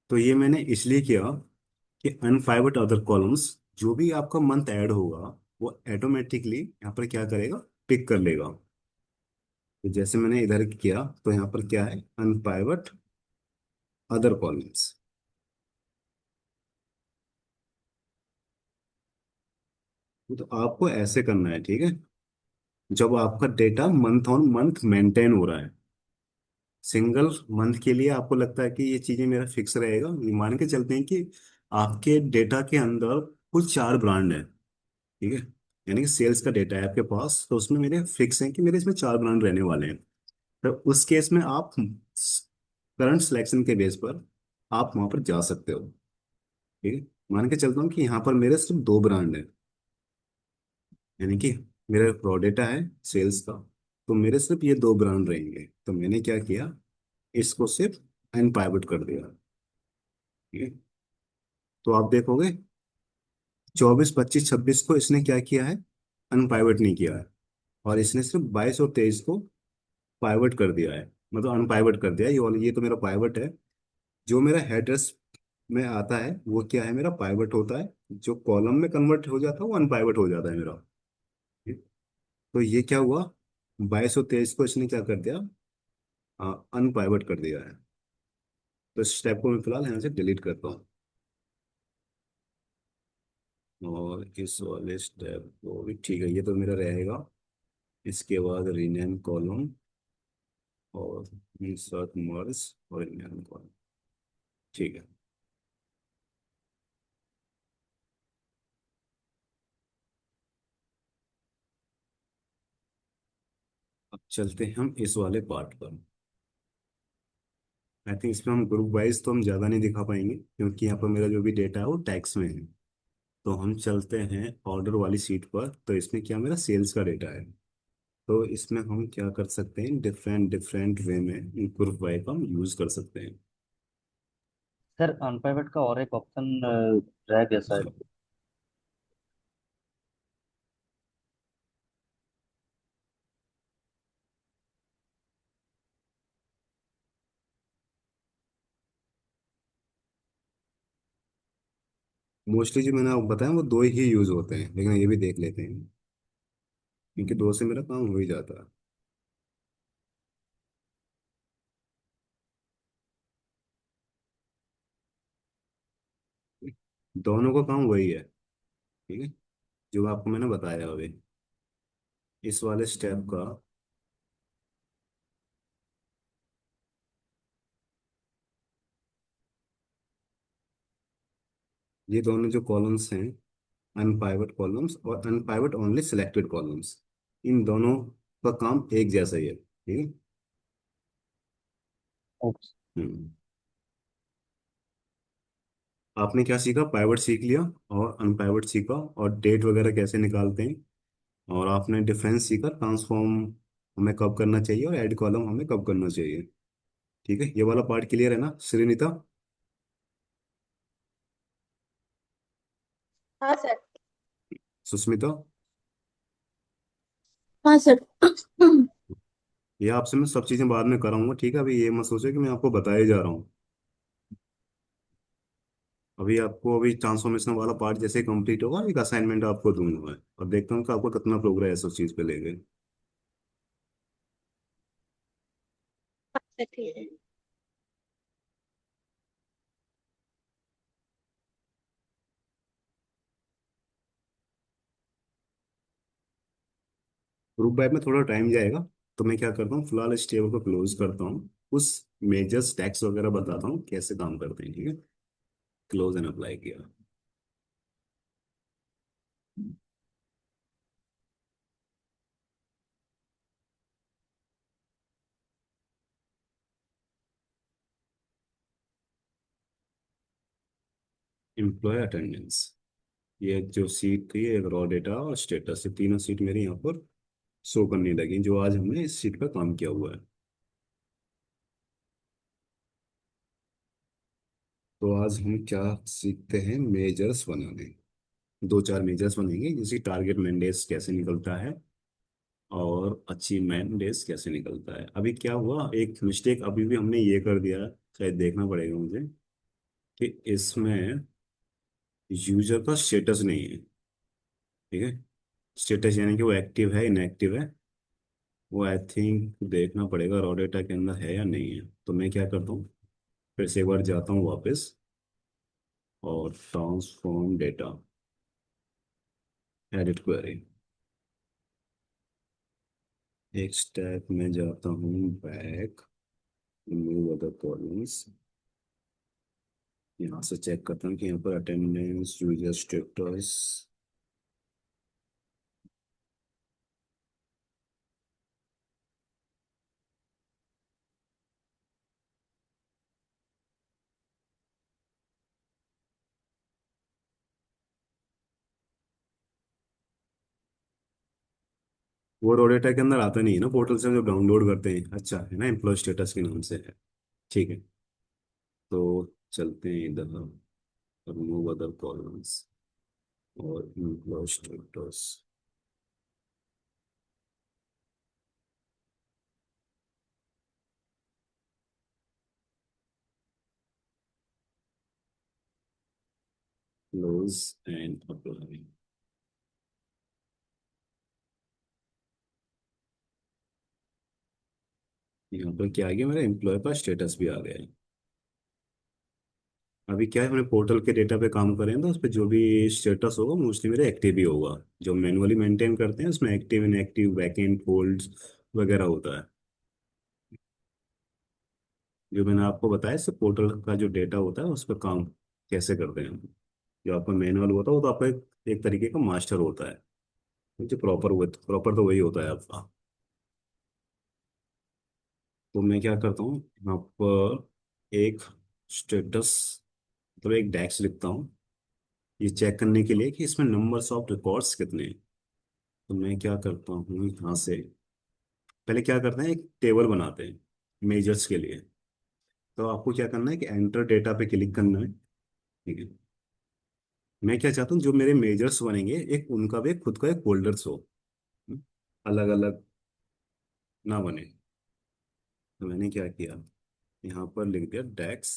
तो ये मैंने इसलिए किया कि अनप्राइवेट अदर कॉलम्स, जो भी आपका मंथ ऐड होगा वो ऑटोमेटिकली यहाँ पर क्या करेगा, पिक कर लेगा। तो जैसे मैंने इधर किया तो यहाँ पर क्या है, अनप्राइवेट अदर कॉलम्स। तो आपको ऐसे करना है, ठीक है। जब आपका data month on month maintain हो रहा है, सिंगल मंथ के लिए आपको लगता है कि ये चीजें मेरा फिक्स रहेगा, ये मान के चलते हैं कि आपके डेटा के अंदर कुल 4 ब्रांड है, ठीक है। यानी कि सेल्स का डेटा है आपके पास, तो उसमें मेरे फिक्स है कि मेरे इसमें 4 ब्रांड रहने वाले हैं। तो उस केस में आप करंट सिलेक्शन के बेस पर आप वहां पर जा सकते हो, ठीक है। मान के चलता हूँ कि यहाँ पर मेरे सिर्फ 2 ब्रांड है, यानी कि मेरा रॉ डेटा है सेल्स का, तो मेरे सिर्फ ये 2 ब्रांड रहेंगे। तो मैंने क्या किया, इसको सिर्फ अनप्राइवेट कर दिया, ठीक है। तो आप देखोगे 24, 25, 26 को इसने क्या किया है, अनप्राइवेट नहीं किया है, और इसने सिर्फ 22 और 23 को प्राइवेट कर दिया है, मतलब अनप्राइवेट कर दिया है। ये तो मेरा प्राइवेट है। जो मेरा हेडर्स में आता है वो क्या है, मेरा प्राइवेट होता है। जो कॉलम में कन्वर्ट हो जाता है वो अनप्राइवेट हो जाता है मेरा। तो ये क्या हुआ, 22 और 23 को इसने क्या कर दिया, अनप्राइवेट कर दिया है। तो इस स्टेप को मैं फिलहाल यहाँ से डिलीट करता हूँ, और इस वाले स्टेप को भी, ठीक है, ये तो मेरा रहेगा। इसके बाद रीनेम कॉलम और इंसर्ट मर्ज और रीनेम कॉलम, ठीक है। अब चलते हैं हम इस वाले पार्ट पर। आई थिंक इसमें हम ग्रुप वाइज तो हम ज़्यादा नहीं दिखा पाएंगे, क्योंकि यहाँ पर मेरा जो भी डेटा है वो टैक्स में है। तो हम चलते हैं ऑर्डर वाली सीट पर। तो इसमें क्या, मेरा सेल्स का डेटा है। तो इसमें हम क्या कर सकते हैं, डिफरेंट डिफरेंट वे में ग्रुप वाई का हम यूज़ कर सकते हैं। सर अनप्राइवेट का और एक ऑप्शन रह गया शायद। मोस्टली जो मैंने आपको बताया वो 2 ही यूज़ होते हैं, लेकिन ये भी देख लेते हैं, क्योंकि 2 से मेरा काम हो ही जाता है। दोनों का काम वही है, ठीक है, जो आपको मैंने बताया अभी इस वाले स्टेप का। ये दोनों जो कॉलम्स हैं, अनप्राइवेट कॉलम्स और अनप्राइवेट ओनली सिलेक्टेड कॉलम्स, इन दोनों का काम एक जैसा ही है, ठीक है। ओके। हम्म। आपने क्या सीखा, प्राइवेट सीख लिया और अनप्राइवेट सीखा, और डेट वगैरह कैसे निकालते हैं, और आपने डिफरेंस सीखा, ट्रांसफॉर्म हमें कब करना चाहिए और ऐड कॉलम हमें कब करना चाहिए, ठीक है। ये वाला पार्ट क्लियर है ना श्रीनिता, हाँ सर। सुस्मिता? हाँ सर। ये आपसे मैं सब चीज़ें बाद में कराऊंगा, ठीक है। अभी ये मत सोचो कि मैं आपको बताए जा रहा हूँ। अभी आपको अभी ट्रांसफॉर्मेशन वाला पार्ट जैसे कंप्लीट होगा, एक असाइनमेंट आपको दूंगा मैं, और देखता हूँ कि आपको कितना प्रोग्रेस उस चीज़ पे लेके। अच्छा ठीक है। ग्रुप बाय में थोड़ा टाइम जाएगा, तो मैं क्या करता हूँ, फिलहाल इस टेबल को क्लोज करता हूँ, उस मेजर्स टैक्स वगैरह बताता हूँ कैसे काम करते हैं, ठीक है। क्लोज एंड अप्लाई किया। एम्प्लॉय अटेंडेंस, ये जो सीट थी, एक रॉ डेटा और स्टेटस, ये तीनों सीट मेरी यहाँ पर शो करने लगी, जो आज हमने इस सीट पर काम किया हुआ है। तो आज हम क्या सीखते हैं, मेजर्स बनाने। 2 4 मेजर्स बनेंगे, जैसे टारगेट मैंडेट्स कैसे निकलता है और अचीवमेंट डेज कैसे निकलता है। अभी क्या हुआ, एक मिस्टेक अभी भी हमने ये कर दिया है, शायद देखना पड़ेगा मुझे। कि इसमें यूजर का स्टेटस नहीं है। ठीक है, स्टेटस यानी कि वो एक्टिव है इनएक्टिव है, वो आई थिंक देखना पड़ेगा रॉ डेटा के अंदर है या नहीं है। तो मैं क्या करता हूँ, फिर से एक बार जाता हूँ वापस, और ट्रांसफॉर्म डेटा, एडिट क्वेरी, एक स्टेप में जाता हूँ बैक, न्यू अदर कॉलम्स, यहाँ से चेक करता हूँ कि यहाँ पर अटेंडेंस, यूजर स्टेटस। वो रो डेटा के अंदर आता नहीं है ना, पोर्टल से हम जब डाउनलोड करते हैं। अच्छा है ना, एम्प्लॉय स्टेटस के नाम से है। ठीक है, तो चलते हैं इधर, रिमूव अदर कॉलम्स और employ status, close and apply. यहाँ पर क्या आ गया, मेरा एम्प्लॉय का स्टेटस भी आ गया है। अभी क्या है, मैंने पोर्टल के डेटा पे काम करें तो उस पर जो भी स्टेटस होगा मोस्टली मेरा एक्टिव ही होगा। जो मैनुअली मेंटेन करते हैं उसमें एक्टिव इनएक्टिव बैकएंड फोल्ड्स वगैरह होता है। जो मैंने आपको बताया, इससे पोर्टल का जो डेटा होता है उस पर काम कैसे करते हैं। जो आपका मैनुअल होता है वो तो आपका एक तरीके का मास्टर होता है। जो प्रॉपर तो वही होता है आपका। तो मैं क्या करता हूँ, यहाँ पर एक स्टेटस, मतलब एक डेक्स लिखता हूँ, ये चेक करने के लिए कि इसमें नंबर्स ऑफ रिकॉर्ड्स कितने हैं। तो मैं क्या करता हूँ, यहाँ से पहले क्या करते हैं, एक टेबल बनाते हैं मेजर्स के लिए। तो आपको क्या करना है कि एंटर डेटा पे क्लिक करना है। ठीक है, मैं क्या चाहता हूँ जो मेरे मेजर्स बनेंगे, एक उनका भी खुद का एक फोल्डर्स हो, अलग अलग ना बने। तो मैंने क्या किया, यहाँ पर लिख दिया डेक्स,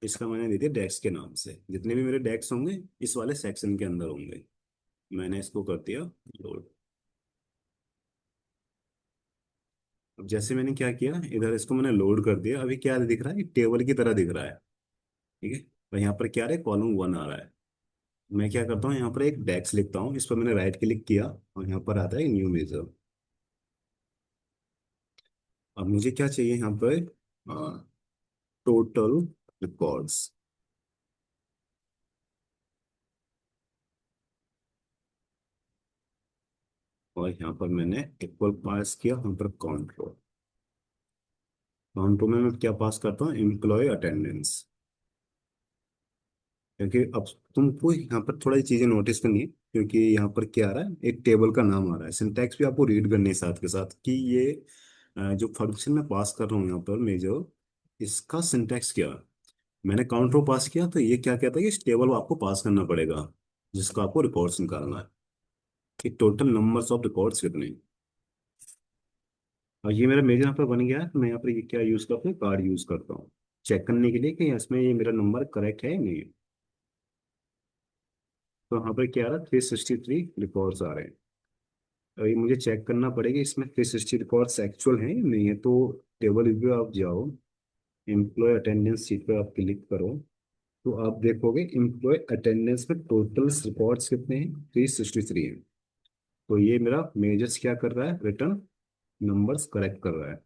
इसका मैंने दे दिया डेक्स के नाम से। जितने भी मेरे डेक्स होंगे इस वाले सेक्शन के अंदर होंगे। मैंने इसको कर दिया लोड। अब जैसे मैंने क्या किया, इधर इसको मैंने लोड कर दिया, अभी क्या दिख रहा है, टेबल की तरह दिख रहा है। ठीक है, और यहाँ पर क्या है, कॉलम वन आ रहा है। मैं क्या करता हूँ, यहाँ पर एक डेक्स लिखता हूँ, इस पर मैंने राइट क्लिक किया और यहाँ पर आता है न्यू मेजर। अब मुझे क्या चाहिए यहाँ पर, टोटल रिकॉर्ड्स। और यहाँ पर मैंने इक्वल पास किया, यहाँ पर काउंट काउंट में मैं क्या पास करता हूँ, एम्प्लॉय अटेंडेंस। क्योंकि अब तुमको यहाँ पर थोड़ी चीजें नोटिस करनी है, क्योंकि यहाँ पर क्या आ रहा है, एक टेबल का नाम आ रहा है। सिंटैक्स भी आपको रीड करनी है साथ के साथ कि ये जो फंक्शन मैं पास कर रहा हूँ यहाँ पर मेजर, इसका सिंटैक्स क्या है। मैंने काउंट रो पास किया तो ये क्या कहता है कि इस टेबल को आपको पास करना पड़ेगा, जिसका आपको रिकॉर्ड्स निकालना है कि टोटल नंबर्स ऑफ रिकॉर्ड्स कितने हैं। और ये मेरा मेजर यहाँ पर बन गया है, तो मैं यहाँ पर ये क्या यूज करता हूँ, कार्ड यूज करता हूँ चेक करने के लिए कि इसमें ये मेरा नंबर करेक्ट है या नहीं। तो यहाँ पर क्या आ रहा है, 363 रिकॉर्ड्स आ रहे हैं। तो ये मुझे चेक करना पड़ेगा इसमें 360 रिकॉर्ड्स एक्चुअल हैं या नहीं है। तो टेबल रिव्यू आप जाओ, एम्प्लॉय अटेंडेंस सीट पर आप क्लिक करो, तो आप देखोगे एम्प्लॉय अटेंडेंस में टोटल रिकॉर्ड्स कितने हैं, 363 हैं। तो ये मेरा मेजर्स क्या कर रहा है, रिटर्न नंबर्स करेक्ट कर रहा है।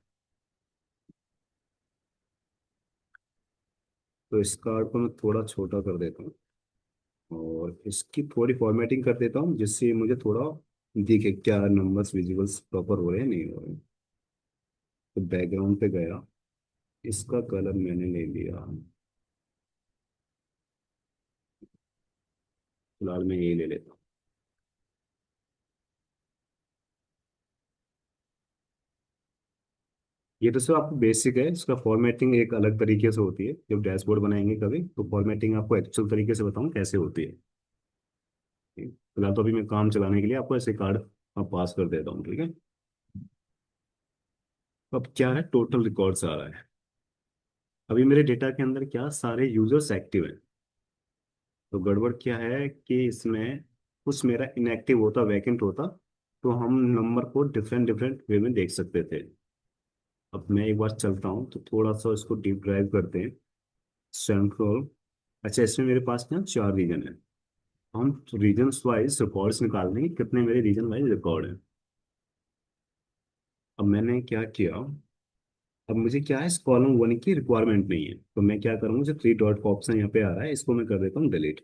तो इस कार्ड को मैं थोड़ा छोटा कर देता हूँ और इसकी थोड़ी फॉर्मेटिंग कर देता हूँ, जिससे मुझे थोड़ा दिखे क्या नंबर्स विजुअल्स प्रॉपर हो रहे हैं नहीं हो रहे हैं। तो बैकग्राउंड पे गया, इसका कलर मैंने ले लिया, फिलहाल मैं यही ले लेता हूँ। ये तो सिर्फ आपको बेसिक है, इसका फॉर्मेटिंग एक अलग तरीके से होती है। जब डैशबोर्ड बनाएंगे कभी तो फॉर्मेटिंग आपको एक्चुअल तरीके से बताऊँ कैसे होती है। फिलहाल तो अभी मैं काम चलाने के लिए आपको ऐसे कार्ड पास कर देता हूँ। ठीक है, अब क्या है, टोटल रिकॉर्ड्स आ रहा है। अभी मेरे डेटा के अंदर क्या सारे यूजर्स एक्टिव हैं। तो गड़बड़ क्या है कि इसमें कुछ मेरा इनएक्टिव होता, वैकेंट होता, तो हम नंबर को डिफरेंट डिफरेंट वे में देख सकते थे। अब मैं एक बार चलता हूँ तो थोड़ा सा इसको डीप ड्राइव करते हैं। सेंट्रल। अच्छा, इसमें मेरे पास ना 4 रीजन है। हम रीजन वाइज रिकॉर्ड्स निकाल लेंगे, कितने मेरे रीजन वाइज रिकॉर्ड है। अब मैंने क्या किया, अब मुझे क्या है, इस कॉलम 1 की रिक्वायरमेंट नहीं है, तो मैं क्या करूँगा, जो 3 डॉट का ऑप्शन यहाँ पे आ रहा है इसको मैं कर देता हूँ डिलीट।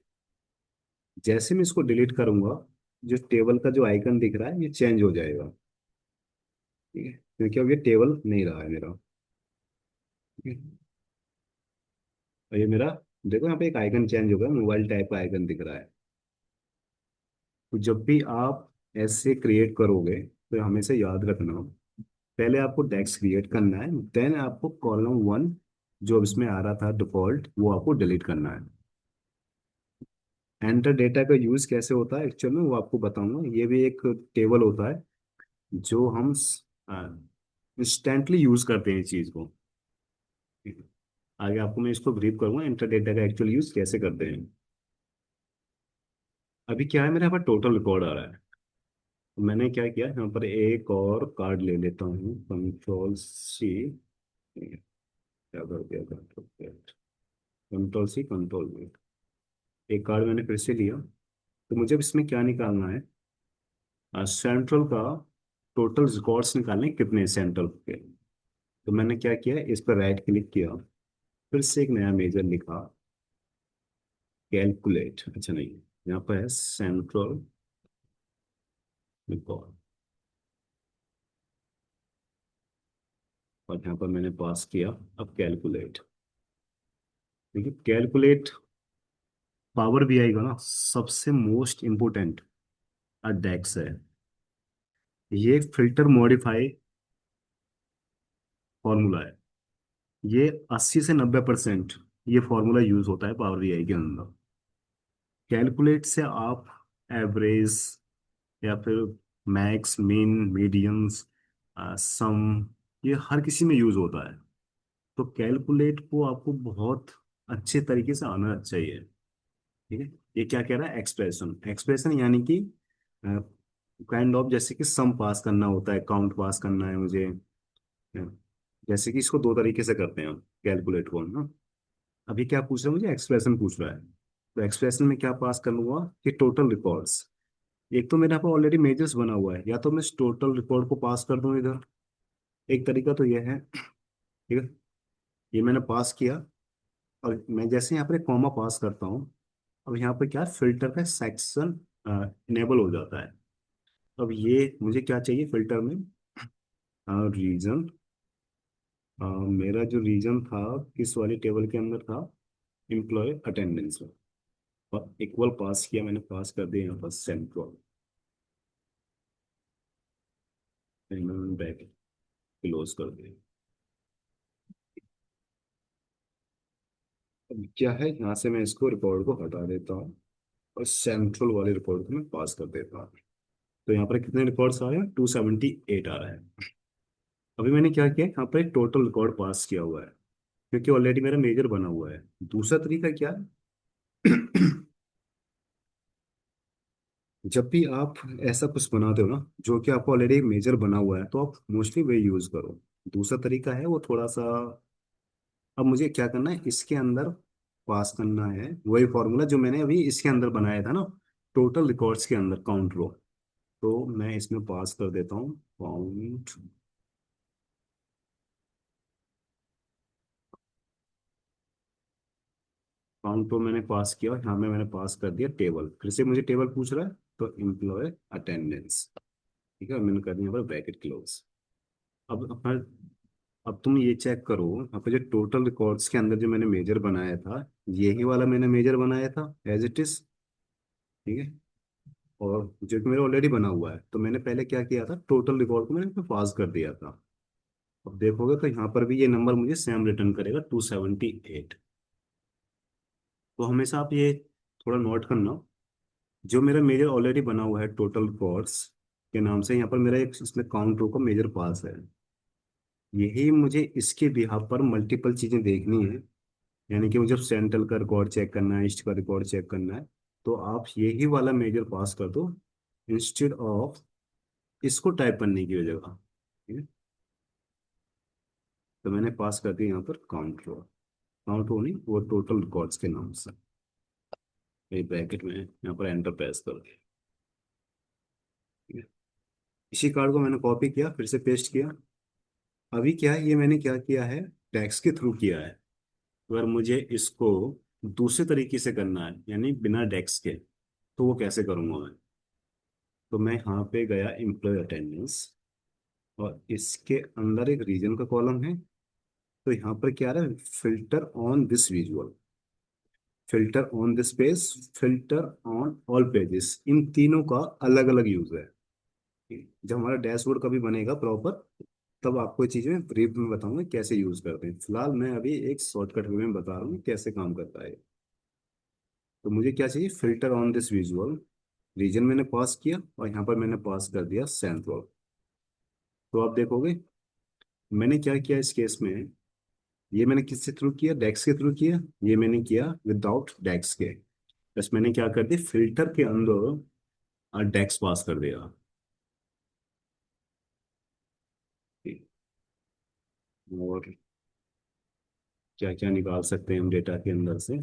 जैसे मैं इसको डिलीट करूंगा, जो टेबल का जो आइकन दिख रहा है ये चेंज हो जाएगा। ठीक है, क्योंकि अब ये टेबल नहीं रहा है मेरा। ठीक है, और ये मेरा, देखो यहाँ पे एक आइकन चेंज हो गया, मोबाइल टाइप का आइकन दिख रहा है। तो जब भी आप ऐसे क्रिएट करोगे तो हमेशा याद रखना, पहले आपको डेस्क क्रिएट करना है, देन आपको कॉलम 1 जो अब इसमें आ रहा था डिफॉल्ट वो आपको डिलीट करना है। एंटर डेटा का यूज कैसे होता है एक्चुअल में वो आपको बताऊंगा। ये भी एक टेबल होता है जो हम इंस्टेंटली यूज करते हैं इस चीज को। आगे आपको मैं इसको ब्रीफ करूंगा इंटर डेटा का एक्चुअल यूज कैसे करते हैं। अभी क्या है, मेरे यहाँ पर टोटल रिकॉर्ड आ रहा है। तो मैंने क्या किया, यहाँ पर एक और कार्ड ले लेता हूँ, कंट्रोल C। क्या कर दिया, कंट्रोल C, कंट्रोल V। एक कार्ड मैंने फिर से लिया। तो मुझे अब इसमें क्या निकालना है, सेंट्रल का टोटल रिकॉर्ड्स निकालने हैं, कितने सेंट्रल के। तो मैंने क्या किया, इस पर राइट क्लिक किया, फिर से एक नया मेजर लिखा, कैलकुलेट। अच्छा नहीं, यहाँ पर है सेंट्रल रिकॉर्ड, और यहाँ पर मैंने पास किया अब कैलकुलेट। देखिए कैलकुलेट पावर भी आएगा ना, सबसे मोस्ट इम्पोर्टेंट डेक्स है। ये फिल्टर मॉडिफाई फॉर्मूला है। ये 80 से 90% ये फॉर्मूला यूज होता है पावर बीआई के अंदर। कैलकुलेट से आप एवरेज या फिर मैक्स, मीन, मीडियंस, सम, ये हर किसी में यूज होता है। तो कैलकुलेट को आपको बहुत अच्छे तरीके से आना चाहिए। ठीक है, ये क्या कह रहा है, एक्सप्रेशन। एक्सप्रेशन यानी कि काइंड ऑफ, जैसे कि सम पास करना होता है, काउंट पास करना है मुझे। जैसे कि इसको दो तरीके से करते हैं हम कैलकुलेट को ना। अभी क्या पूछ रहा है, मुझे एक्सप्रेशन पूछ रहा है। तो एक्सप्रेशन में क्या पास करूंगा कि टोटल रिकॉर्ड्स। एक तो मेरे यहाँ पर ऑलरेडी मेजर्स बना हुआ है, या तो मैं टोटल रिकॉर्ड को पास कर दूं इधर, एक तरीका तो ये है। ठीक है, ये मैंने पास किया, और मैं जैसे यहाँ पर एक कॉमा पास करता हूँ, अब यहाँ पर क्या फिल्टर का सेक्शन इनेबल हो जाता है। अब ये मुझे क्या चाहिए फिल्टर में, रीजन। मेरा जो रीजन था किस वाली टेबल के अंदर था, एम्प्लॉय अटेंडेंस में, और इक्वल पास किया मैंने, पास कर दिया यहाँ पर सेंट्रल, बैक क्लोज कर दिया। अब क्या है, यहाँ से मैं इसको रिकॉर्ड को हटा देता हूँ, और सेंट्रल वाले रिकॉर्ड को मैं पास कर देता हूँ। तो यहाँ पर कितने रिकॉर्ड्स आ रहे हैं, 278 आ रहा है। अभी मैंने क्या किया, यहाँ पर एक टोटल रिकॉर्ड पास किया हुआ है, क्योंकि ऑलरेडी मेरा मेजर बना हुआ है। दूसरा तरीका क्या है, जब भी आप ऐसा कुछ बनाते हो ना जो कि आपको ऑलरेडी एक मेजर बना हुआ है, तो आप मोस्टली वे यूज करो। दूसरा तरीका है वो थोड़ा सा, अब मुझे क्या करना है, इसके अंदर पास करना है वही फॉर्मूला जो मैंने अभी इसके अंदर बनाया था ना, टोटल रिकॉर्ड्स के अंदर काउंट रो। तो मैं इसमें पास कर देता हूँ काउंट। काउंट रो मैंने पास किया, और यहाँ में मैंने पास कर दिया टेबल। फिर से मुझे टेबल पूछ रहा है, तो एम्प्लॉय अटेंडेंस। ठीक है, मैंने कर दिया यहाँ पर ब्रैकेट क्लोज। अब अपना, अब तुम ये चेक करो, यहाँ पे जो टोटल रिकॉर्ड्स के अंदर जो मैंने मेजर बनाया था, यही वाला मैंने मेजर बनाया था एज इट इज। ठीक है, और जो कि मेरा ऑलरेडी बना हुआ है, तो मैंने पहले क्या किया था, टोटल रिकॉर्ड को मैंने इसमें पास कर दिया था। अब देखोगे तो यहाँ पर भी ये नंबर मुझे सेम रिटर्न करेगा, 278। तो हमेशा आप ये थोड़ा नोट करना, जो मेरा मेजर ऑलरेडी बना हुआ है टोटल रिकॉर्ड्स के नाम से, यहाँ पर मेरा एक इसमें काउंट रो का मेजर पास है। यही मुझे इसके बिहाफ पर मल्टीपल चीजें देखनी है। यानी कि मुझे सेंट्रल का रिकॉर्ड चेक करना है, ईस्ट का रिकॉर्ड चेक करना है। तो आप यही वाला मेजर पास कर दो, इंस्टेड ऑफ इसको टाइप करने की जगह। ठीक है। तो मैंने पास कर दिया यहाँ पर काउंट रो। काउंट रो नहीं, वो टोटल रिकॉर्ड्स के नाम से। ये ब्रैकेट में यहाँ पर एंटर प्रेस कर दिया। ठीक है। इसी कार्ड को मैंने कॉपी किया, फिर से पेस्ट किया। अभी क्या है, ये मैंने क्या किया है, टैक्स के थ्रू किया है। अगर मुझे इसको दूसरे तरीके से करना है, यानी बिना डेक्स के, तो वो कैसे करूंगा मैं? तो मैं यहाँ पे गया एम्प्लॉय अटेंडेंस, और इसके अंदर एक रीजन का कॉलम है। तो यहाँ पर क्या आ रहा है, filter on this visual, filter on this page, filter on all pages. इन तीनों का अलग अलग यूज है। जब हमारा डैशबोर्ड कभी बनेगा प्रॉपर, तब आपको ये चीजें ब्रीफ में बताऊंगा कैसे यूज करते हैं। फिलहाल मैं अभी एक शॉर्टकट वे में बता रहा हूँ कैसे काम करता है। तो मुझे क्या चाहिए, filter on this visual, region मैंने पास किया, और यहाँ पर मैंने पास कर दिया सेंट्रल। तो आप देखोगे मैंने क्या किया इस केस में। ये मैंने किससे थ्रू किया, डेक्स के थ्रू किया। ये मैंने किया विदाउट डेक्स के। बस मैंने क्या कर दिया, फिल्टर के अंदर डेक्स पास कर दिया। और क्या क्या निकाल सकते हैं हम डेटा के अंदर से।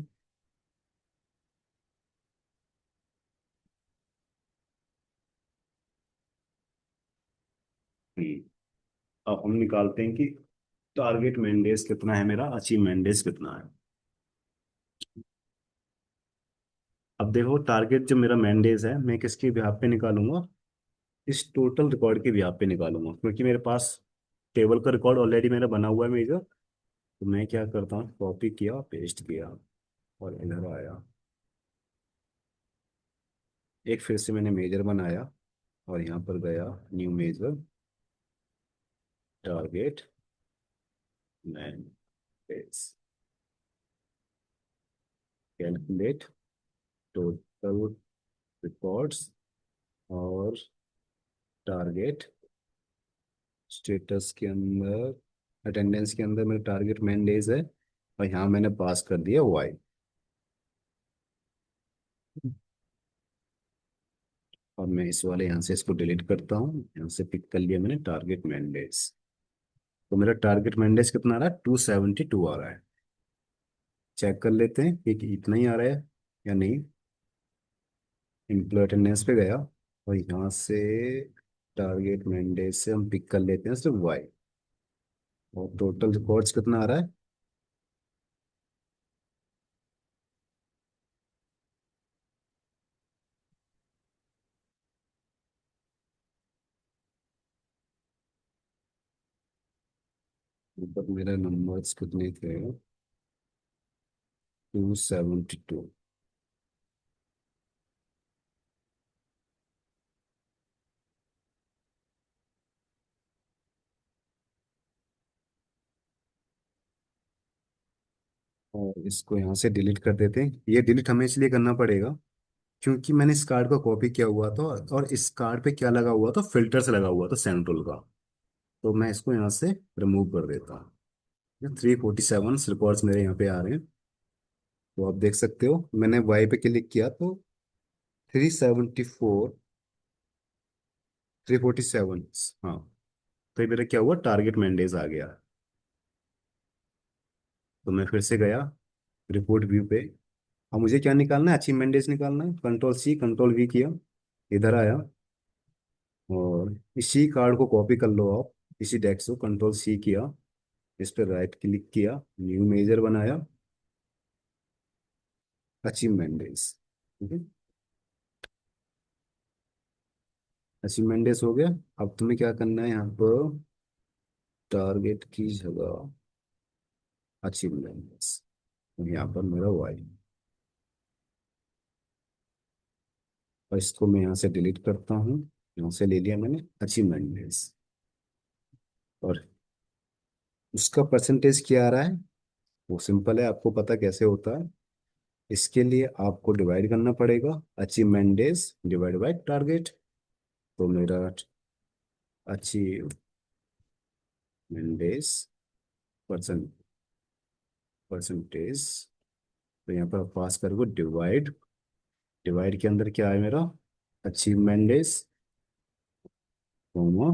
अब हम निकालते हैं कि टारगेट मैंडेज कितना है मेरा, अचीव मैंडेज कितना है। अब देखो टारगेट जो मेरा मैंडेज है, मैं किसके बिहाफ पे निकालूंगा, इस टोटल रिकॉर्ड के बिहाफ पे निकालूंगा, क्योंकि मेरे पास टेबल का रिकॉर्ड ऑलरेडी मेरा बना हुआ है मेजर। तो मैं क्या करता हूँ, कॉपी किया, पेस्ट किया, और इधर आया। एक फिर से मैंने मेजर बनाया, और यहाँ पर गया new measure, target mandays, calculate total records, और टारगेट स्टेटस के अंदर, अटेंडेंस के अंदर मेरा टारगेट मैन डेज है, और यहाँ मैंने पास कर दिया वाई। और मैं इस वाले यहाँ से इसको डिलीट करता हूँ, यहाँ से पिक कर लिया मैंने टारगेट मैन डेज। तो मेरा टारगेट मैन डेज कितना आ रहा है, 272 आ रहा है। चेक कर लेते हैं कि इतना ही आ रहा है या नहीं। एम्प्लॉय अटेंडेंस पे गया, और यहाँ से टारगेट मैन डेज से हम पिक कर लेते हैं सिर्फ वाई। और टोटल रिकॉर्ड्स कितना आ रहा है, ऊपर मेरा नंबर्स कितने थे, 272। और इसको यहाँ से डिलीट कर देते हैं। ये डिलीट हमें इसलिए करना पड़ेगा क्योंकि मैंने इस कार्ड को कॉपी किया हुआ था, और इस कार्ड पे क्या लगा हुआ था, फिल्टर से लगा हुआ था सेंट्रल का। तो मैं इसको यहाँ से रिमूव कर देता हूँ। 347 रिकॉर्ड्स मेरे यहाँ पे आ रहे हैं। तो आप देख सकते हो, मैंने वाई पे क्लिक किया तो 374, 347। हाँ। तो ये मेरा क्या हुआ, टारगेट मैंडेज आ गया। तो मैं फिर से गया रिपोर्ट व्यू पे। अब मुझे क्या निकालना है, अचीवमेंट डेज निकालना है। कंट्रोल सी कंट्रोल वी किया, इधर आया, और इसी कार्ड को कॉपी कर लो आप, इसी डेस्क को कंट्रोल सी किया, इस पर राइट क्लिक किया, न्यू मेजर बनाया, अचीवमेंट डेज। ठीक है, अचीवमेंट डेज हो गया। अब तुम्हें क्या करना है, यहाँ पर टारगेट की जगह अचीवमेंट डेज, यहाँ पर मेरा वाई। और इसको मैं यहाँ से डिलीट करता हूँ, यहाँ से ले लिया मैंने अचीवमेंट डेज। और उसका परसेंटेज क्या आ रहा है, वो सिंपल है, आपको पता कैसे होता है। इसके लिए आपको डिवाइड करना पड़ेगा, achievement days divide by target. तो मेरा अचीव मैंडेज, परसेंट, परसेंटेज। तो यहाँ पर पास करोगे डिवाइड, डिवाइड के अंदर क्या है मेरा, अचीवमेंट डेज, कॉमा,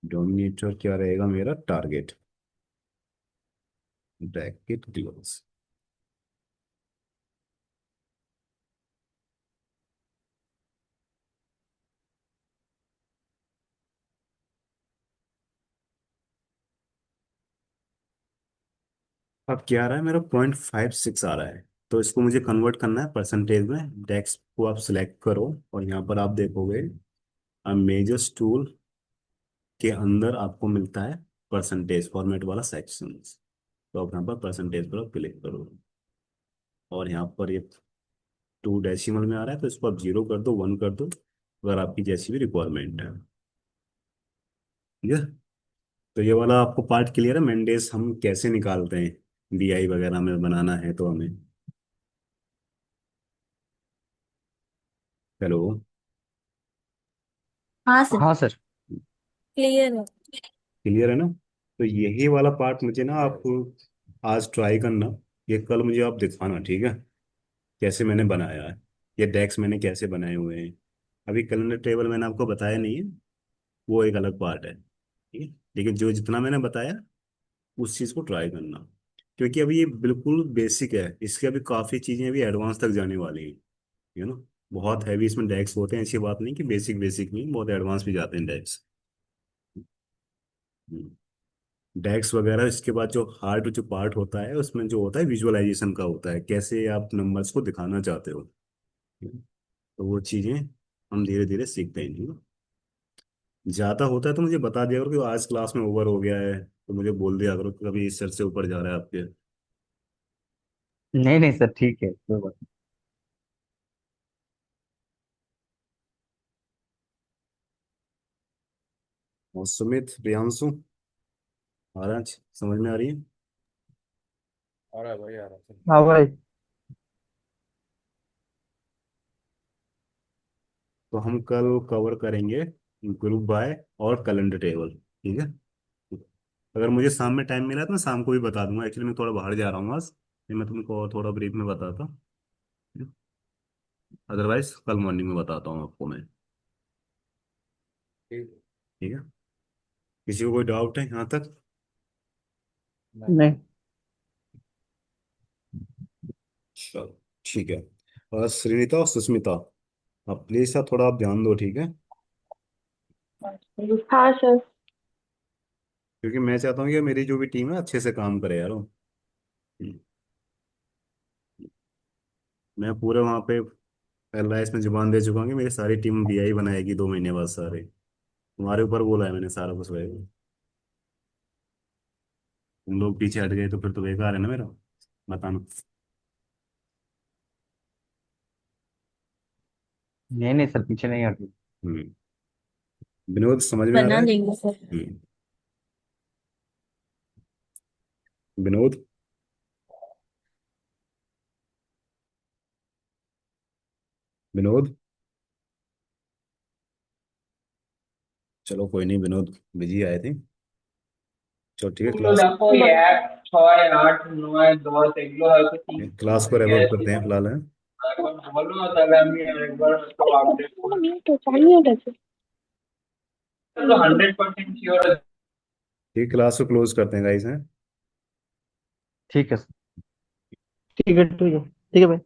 डोमिनेटर क्या रहेगा मेरा, टारगेट, ब्रैकेट क्लोज। अब क्या आ रहा है मेरा, 0.56 आ रहा है। तो इसको मुझे कन्वर्ट करना है परसेंटेज में। डेक्स को आप सिलेक्ट करो और यहाँ पर आप देखोगे मेजर्स टूल के अंदर आपको मिलता है परसेंटेज फॉर्मेट वाला सेक्शन। तो आप यहाँ पर परसेंटेज पर क्लिक करो और यहाँ पर ये 2 डेसिमल में आ रहा है, तो इसको आप 0 कर दो, 1 कर दो, अगर आपकी जैसी भी रिक्वायरमेंट है। ठीक है। तो ये वाला आपको पार्ट क्लियर है, मैंडेज हम कैसे निकालते हैं, बीआई वगैरह में बनाना है तो हमें। हेलो। हाँ सर। हाँ सर। क्लियर है। क्लियर है ना। तो यही वाला पार्ट मुझे ना आप आज ट्राई करना, ये कल मुझे आप दिखाना, ठीक है, कैसे मैंने बनाया है, ये डेक्स मैंने कैसे बनाए हुए हैं। अभी कैलेंडर टेबल मैंने आपको बताया नहीं है, वो एक अलग पार्ट है, ठीक है। लेकिन जो जितना मैंने बताया उस चीज़ को ट्राई करना, क्योंकि अभी ये बिल्कुल बेसिक है, इसके अभी काफ़ी चीज़ें अभी एडवांस तक जाने वाली हैं, बहुत हैवी इसमें डेक्स होते हैं, ऐसी बात नहीं कि बेसिक बेसिक नहीं, बहुत एडवांस भी जाते हैं डेक्स। डेक्स वगैरह, इसके बाद जो हार्ड जो पार्ट होता है उसमें जो होता है विजुअलाइजेशन का होता है, कैसे आप नंबर्स को दिखाना चाहते हो। तो वो चीज़ें हम धीरे धीरे सीखते हैं, ठीक है। ज़्यादा होता है तो मुझे बता दिया करो कि आज क्लास में ओवर हो गया है, तो मुझे बोल दिया करो कि कभी इस सर से ऊपर जा रहा है आपके। नहीं नहीं सर, ठीक है, कोई बात और सुमित, प्रियांशु, आराज, समझ में आ रही है। आ रहा है भाई, आ रहा है। नहीं। हाँ भाई। तो हम कल कवर करेंगे ग्रुप बाय और कैलेंडर टेबल, ठीक है। अगर मुझे शाम में टाइम मिला तो मैं शाम को भी बता दूंगा, एक्चुअली मैं थोड़ा बाहर जा रहा हूँ आज, नहीं मैं तुमको और थोड़ा ब्रीफ में बताता, अदरवाइज कल मॉर्निंग में बताता हूँ आपको मैं। ठीक है। ठीक है। किसी को कोई डाउट है यहाँ तक। नहीं। नहीं। चलो ठीक है। और श्रीनिता और सुष्मिता, आप प्लीज यार थोड़ा आप ध्यान दो, ठीक है, हाँ सर। क्योंकि मैं चाहता हूँ कि मेरी जो भी टीम है अच्छे से काम करे यार वो। मैं पूरे वहाँ पे एलआईएस में जुबान दे चुका हूँ कि मेरी सारी टीम बीआई बनाएगी 2 महीने बाद सारे, तुम्हारे ऊपर बोला है मैंने सारा कुछ रहेगा। तुम लोग पीछे हट गए तो फिर तो बेकार है ना मेरा, बताना। नहीं नहीं सर, पीछे नहीं हटू। हम्म। विनोद समझ में आ रहा बना है। लेंगे सर। विनोद, विनोद, चलो कोई नहीं, विनोद बिजी आए थे। चलो ठीक है, এগুলো क्लास, দেখো এই 1 6 8 9 10 এগুলো হয়তো তিন क्लास को থেকে रेकॉर्ड আছে। करते हैं फिलहाल है। একবার বলো তাহলে আমি আরেকবার তো আপডেট করে মিনিট তো 4 মিনিট আছে। তো 100% শিওর। ठीक, क्लास को क्लोज करते हैं गाइस हैं। ठीक है सर। ठीक है भाई।